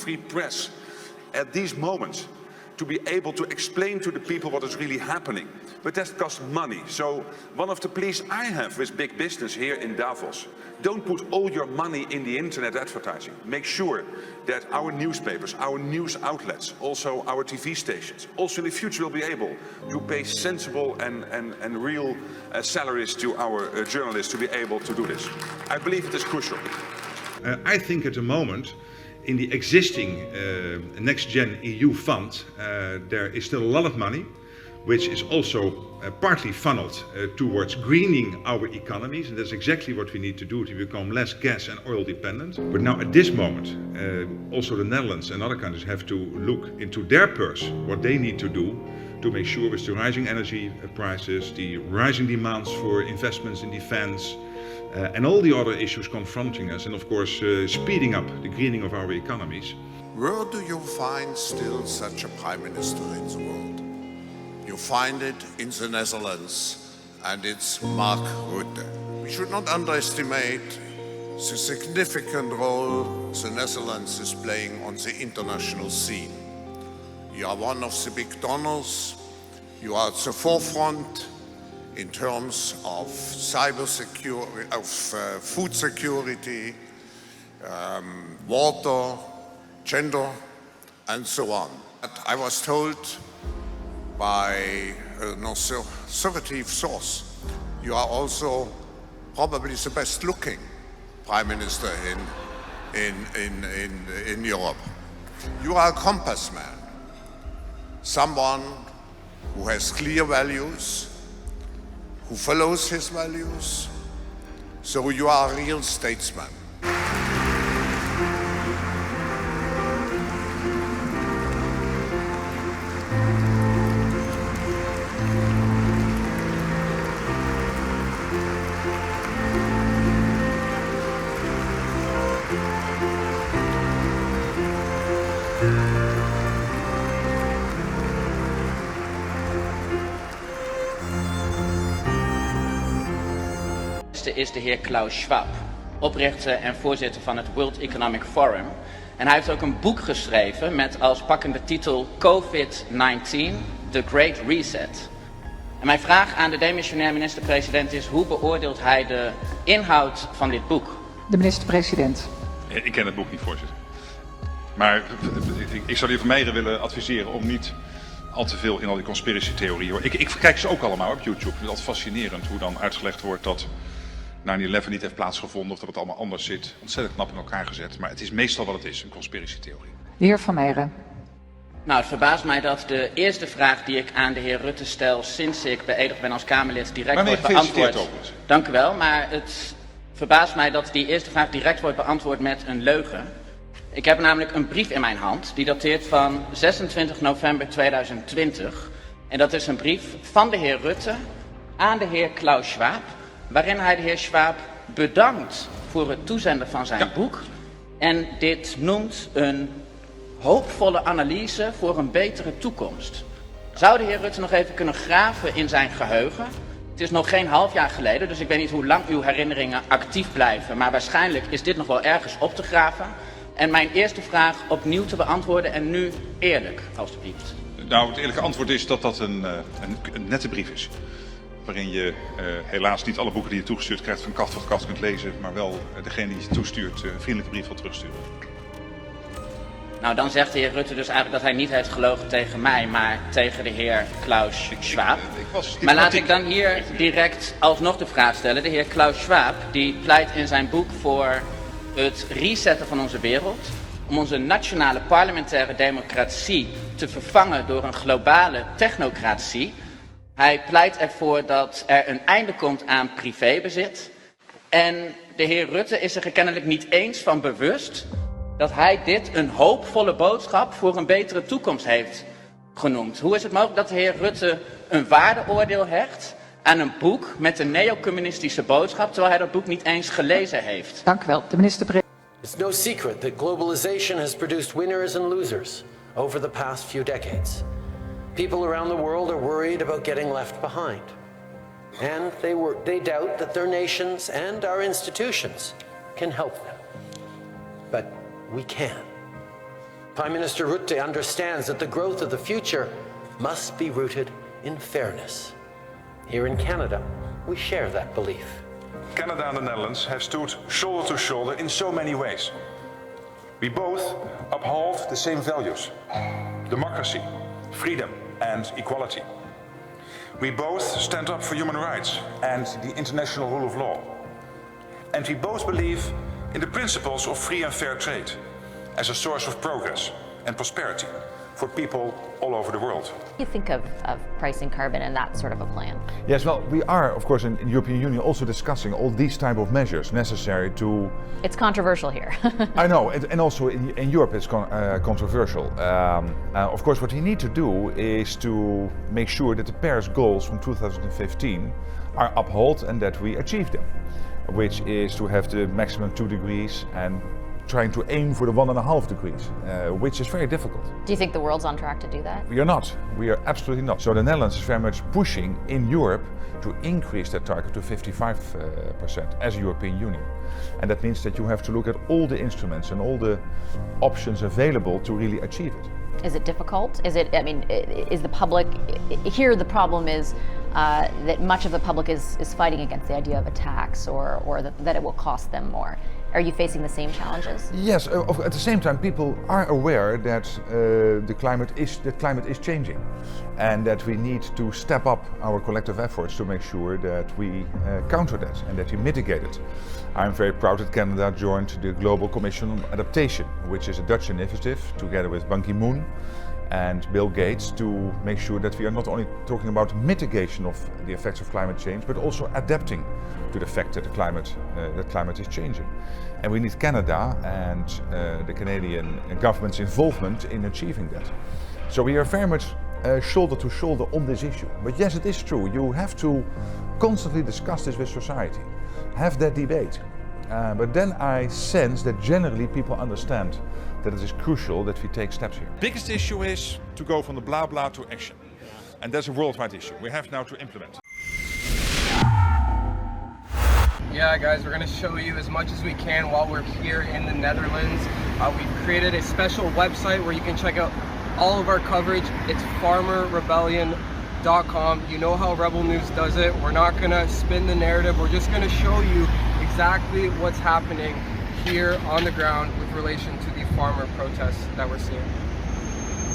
free press at these moments to be able to explain to the people what is really happening. But that costs money. So one of the pleas I have with big business here in Davos, don't put all your money in the internet advertising. Make sure that our newspapers, our news outlets, also our TV stations, also in the future will be able to pay sensible and real salaries to our journalists to be able to do this. I believe it is crucial. I think at the moment, in the existing Next-Gen EU fund, there is still a lot of money, which is also partly funneled towards greening our economies, and that's exactly what we need to do to become less gas and oil dependent. But now at this moment, also the Netherlands and other countries have to look into their purse, what they need to do to make sure with the rising energy prices, the rising demands for investments in defense, and all the other issues confronting us, and of course speeding up the greening of our economies. Where do you find still such a prime minister in the world? You find it in the Netherlands, and it's Mark Rutte. We should not underestimate the significant role the Netherlands is playing on the international scene. You are one of the big donors. You are at the forefront in terms of cybersecurity, of food security, water, gender, and so on. I was told by an authoritative source, you are also probably the best looking prime minister in Europe. You are a compass man, someone who has clear values, who follows his values, so you are a real statesman. Is de heer Klaus Schwab, oprichter en voorzitter van het World Economic Forum. En hij heeft ook een boek geschreven met als pakkende titel COVID-19, The Great Reset. En mijn vraag aan de demissionair minister-president is: hoe beoordeelt hij de inhoud van dit boek? De minister-president. Ik ken het boek niet, voorzitter. Maar ik zou de heer Vermeijeren willen adviseren om niet al te veel in al die conspiracy-theorieën. Ik kijk ze ook allemaal op YouTube. Het is altijd fascinerend hoe dan uitgelegd wordt dat 9/11 niet heeft plaatsgevonden of dat het allemaal anders zit. Ontzettend knap in elkaar gezet, maar het is meestal wat het is, een conspiracy-theorie. De heer Van Meijeren. Nou, het verbaast mij dat de eerste vraag die ik aan de heer Rutte stel sinds ik beëdigd ben als Kamerlid direct wordt beantwoord. Dank u wel, maar het verbaast mij dat die eerste vraag direct wordt beantwoord met een leugen. Ik heb namelijk een brief in mijn hand, die dateert van 26 november 2020. En dat is een brief van de heer Rutte aan de heer Klaus Schwab, waarin hij de heer Schwab bedankt voor het toezenden van zijn boek. En dit noemt een hoopvolle analyse voor een betere toekomst. Zou de heer Rutte nog even kunnen graven in zijn geheugen? Het is nog geen half jaar geleden, dus ik weet niet hoe lang uw herinneringen actief blijven. Maar waarschijnlijk is dit nog wel ergens op te graven. En mijn eerste vraag opnieuw te beantwoorden en nu eerlijk, alstublieft. Nou, het eerlijke antwoord is dat dat een nette brief is. Waarin je helaas niet alle boeken die je toegestuurd krijgt van kaft tot kaft kunt lezen, maar wel degene die je toestuurt een vriendelijke brief wil terugsturen. Nou, dan zegt de heer Rutte dus eigenlijk dat hij niet heeft gelogen tegen mij, maar tegen de heer Klaus Schwab. Maar laat ik dan hier direct alsnog de vraag stellen. De heer Klaus Schwab die pleit in zijn boek voor het resetten van onze wereld, om onze nationale parlementaire democratie te vervangen door een globale technocratie. Hij pleit ervoor dat er een einde komt aan privébezit. En de heer Rutte is er kennelijk niet eens van bewust dat hij dit een hoopvolle boodschap voor een betere toekomst heeft genoemd. Hoe is het mogelijk dat de heer Rutte een waardeoordeel hecht aan een boek met een neocommunistische boodschap, terwijl hij dat boek niet eens gelezen heeft? Dank u wel. De minister-president. It's no secret that globalization has produced winners and losers over the past few decades. People around the world are worried about getting left behind. And they doubt that their nations and our institutions can help them. But we can. Prime Minister Rutte understands that the growth of the future must be rooted in fairness. Here in Canada, we share that belief. Canada and the Netherlands have stood shoulder to shoulder in so many ways. We both uphold the same values: democracy, freedom and equality. We both stand up for human rights and the international rule of law. And we both believe in the principles of free and fair trade as a source of progress and prosperity for people all over the world. What do you think of pricing carbon and that sort of a plan? Yes, well, we are, of course, in the European Union also discussing all these type of measures necessary to... It's controversial here. I know, and also in Europe it's controversial. Of course, what we need to do is to make sure that the Paris goals from 2015 are upheld and that we achieve them, which is to have the maximum 2 degrees and trying to aim for the 1.5 degrees, which is very difficult. Do you think the world's on track to do that? We are not. We are absolutely not. So the Netherlands is very much pushing in Europe to increase that target to 55% as a European Union. And that means that you have to look at all the instruments and all the options available to really achieve it. Is it difficult? Is it, I mean, is the public, here the problem is that much of the public is fighting against the idea of a tax or that it will cost them more. Are you facing the same challenges? Yes, at the same time people are aware that the climate is changing and that we need to step up our collective efforts to make sure that we counter that and that we mitigate it. I'm very proud that Canada joined the Global Commission on Adaptation, which is a Dutch initiative together with Ban Ki-moon and Bill Gates to make sure that we are not only talking about mitigation of the effects of climate change, but also adapting to the fact that the climate is changing. And we need Canada and the Canadian government's involvement in achieving that. So we are very much shoulder to shoulder on this issue. But yes, it is true, you have to constantly discuss this with society, have that debate. But then I sense that generally people understand that it is crucial that we take steps here. Biggest issue is to go from the blah blah to action. And that's a worldwide issue. We have now to implement. Yeah guys, we're going to show you as much as we can while we're here in the Netherlands. We've created a special website where you can check out all of our coverage. It's farmerrebellion.com. You know how Rebel News does it. We're not going to spin the narrative. We're just going to show you exactly what's happening here on the ground with relation to the farmer protests that we're seeing.